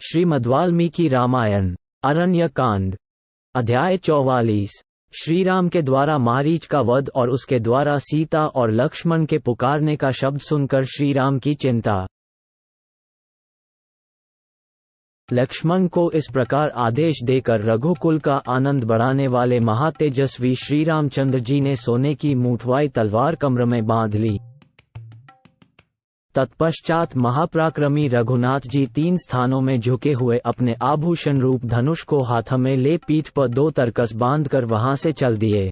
श्रीमद्वाल्मीकि रामायण अरण्य कांड अध्याय 44। श्रीराम के द्वारा मारीच का वध और उसके द्वारा सीता और लक्ष्मण के पुकारने का शब्द सुनकर श्रीराम की चिंता। लक्ष्मण को इस प्रकार आदेश देकर रघुकुल का आनंद बढ़ाने वाले महातेजस्वी श्रीरामचंद्र जी ने सोने की मूठवाई तलवार कमर में बांध ली। तत्पश्चात महापराक्रमी रघुनाथ जी 3 स्थानों में झुके हुए अपने आभूषण रूप धनुष को हाथ में ले पीठ पर 2 तरकस बांधकर वहां से चल दिए।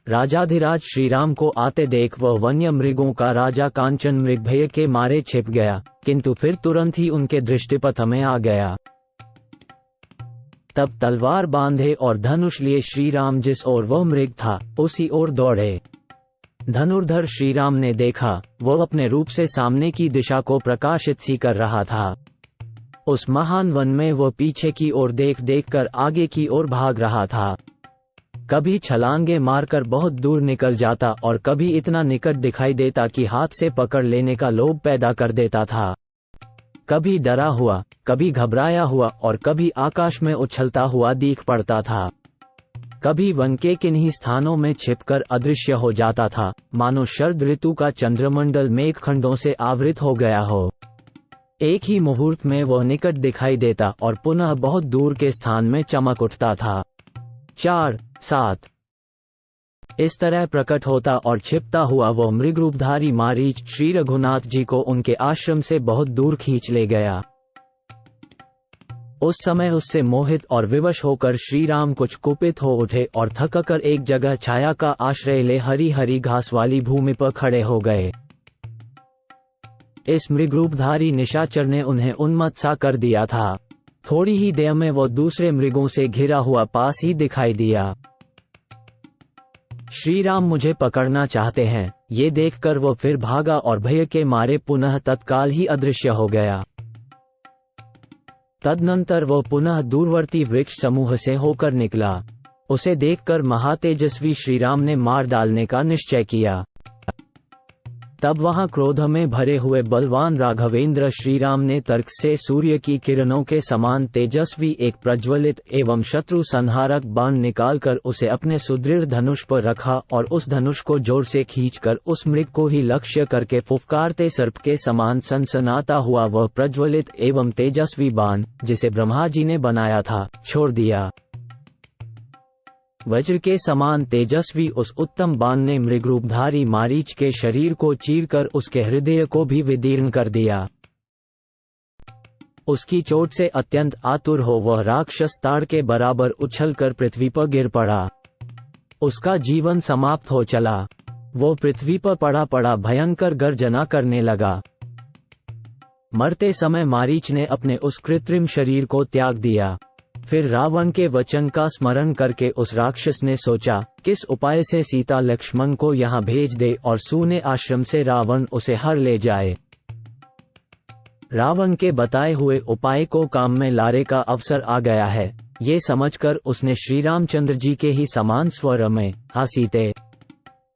राजाधिराज श्रीराम को आते देख वह वन्य मृगों का राजा कांचन मृग भय के मारे छिप गया, किंतु फिर तुरंत ही उनके दृष्टिपथ में आ गया। तब तलवार बांधे और धनुष लिए श्रीराम जिस ओर वह मृग था उसी ओर दौड़े। धनुर्धर श्रीराम ने देखा वह अपने रूप से सामने की दिशा को प्रकाशित सी कर रहा था। उस महान वन में वह पीछे की ओर देख कर आगे की ओर भाग रहा था। कभी छलांगे मारकर बहुत दूर निकल जाता और कभी इतना निकट दिखाई देता कि हाथ से पकड़ लेने का लोभ पैदा कर देता था। कभी डरा हुआ, कभी घबराया हुआ और कभी आकाश में उछलता हुआ दिख पड़ता था। कभी वन के किन्हीं स्थानों में छिपकर अदृश्य हो जाता था, मानो शरद ऋतु का चंद्रमंडल मेघखंडों से आवृत हो गया हो। एक ही मुहूर्त में वह निकट दिखाई देता और पुनः बहुत दूर के स्थान में चमक उठता था। 4, 7 इस तरह प्रकट होता और छिपता हुआ वह मृगरूपधारी मारीच श्री रघुनाथ जी को उनके आश्रम से बहुत दूर खींच ले गया। उस समय उससे मोहित और विवश होकर श्रीराम कुछ कुपित हो उठे और थककर एक जगह छाया का आश्रय ले हरी हरी घास वाली भूमि पर खड़े हो गए। इस मृगरूपधारी निशाचर ने उन्हें उन्मत्त सा कर दिया था। थोड़ी ही देर में वो दूसरे मृगों से घिरा हुआ पास ही दिखाई दिया। श्रीराम मुझे पकड़ना चाहते हैं, ये देखकर वो फिर भागा और भय के मारे पुनः तत्काल ही अदृश्य हो गया। तदनंतर वो पुनः दूरवर्ती वृक्ष समूह से होकर निकला। उसे देखकर महातेजस्वी श्रीराम ने मार डालने का निश्चय किया। तब वहां क्रोध में भरे हुए बलवान राघवेंद्र श्रीराम ने तर्क से सूर्य की किरणों के समान तेजस्वी एक प्रज्वलित एवं शत्रु संहारक बाण निकालकर उसे अपने सुदृढ़ धनुष पर रखा और उस धनुष को जोर से खींचकर उस मृग को ही लक्ष्य करके फुफकारते सर्प के समान सनसनाता हुआ वह प्रज्वलित एवं तेजस्वी बाण, जिसे ब्रह्मा जी ने बनाया था, छोड़ दिया। वज्र के समान तेजस्वी उस उत्तम बाण ने मृगरूपधारी मारीच के शरीर को चीरकर उसके हृदय को भी विदीर्ण कर दिया। उसकी चोट से अत्यंत आतुर हो वह राक्षस ताड़ के बराबर उछलकर पृथ्वी पर गिर पड़ा। उसका जीवन समाप्त हो चला। वो पृथ्वी पर पड़ा पड़ा भयंकर गर्जना करने लगा। मरते समय मारीच ने अपने उस कृत्रिम शरीर को त्याग दिया। फिर रावण के वचन का स्मरण करके उस राक्षस ने सोचा किस उपाय से सीता लक्ष्मण को यहाँ भेज दे और सूने आश्रम से रावण उसे हर ले जाए। रावण के बताए हुए उपाय को काम में लाने का अवसर आ गया है, ये समझकर उसने श्री रामचंद्र जी के ही समान स्वर में हा सीते,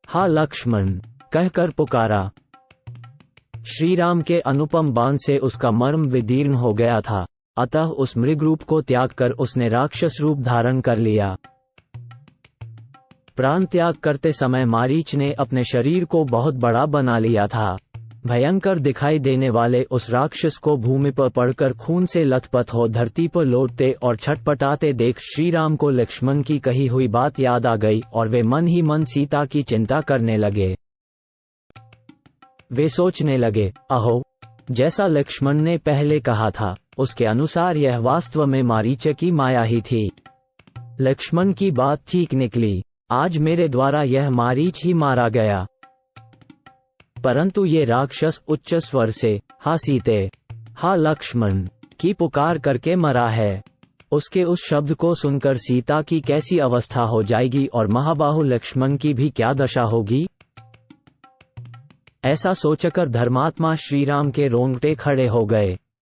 हा लक्ष्मण कहकर पुकारा। श्रीराम के अनुपम बाण से उसका मर्म विदीर्ण हो गया था, अतः उस मृग रूप को त्याग कर उसने राक्षस रूप धारण कर लिया। प्राण त्याग करते समय मारीच ने अपने शरीर को बहुत बड़ा बना लिया था। भयंकर दिखाई देने वाले उस राक्षस को भूमि पर पड़कर खून से लथपथ हो धरती पर लौटते और छटपटाते देख श्रीराम को लक्ष्मण की कही हुई बात याद आ गई और वे मन ही मन सीता की चिंता करने लगे। वे सोचने लगे, अहो, जैसा लक्ष्मण ने पहले कहा था उसके अनुसार यह वास्तव में मारीच की माया ही थी। लक्ष्मण की बात ठीक निकली, आज मेरे द्वारा यह मारीच ही मारा गया। परंतु ये राक्षस उच्च स्वर से हा सीते, हा लक्ष्मण की पुकार करके मरा है। उसके उस शब्द को सुनकर सीता की कैसी अवस्था हो जाएगी और महाबाहु लक्ष्मण की भी क्या दशा होगी। ऐसा सोचकर धर्मात्मा श्रीराम के रोंगटे खड़े हो गए।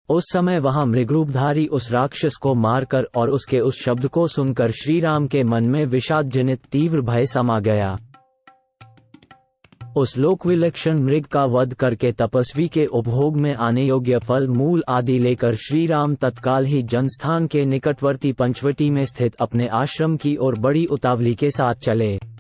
उस समय वहां मृगरूपधारी उस राक्षस को मारकर और उसके उस शब्द को सुनकर श्रीराम के मन में विषाद जनित तीव्र भय समा गया। उस लोकविलक्षण मृग का वध करके तपस्वी के उपभोग में आने योग्य फल मूल आदि लेकर श्री राम तत्काल ही जनस्थान के निकटवर्ती पंचवटी में स्थित अपने आश्रम की ओर बड़ी उतावली के साथ चले।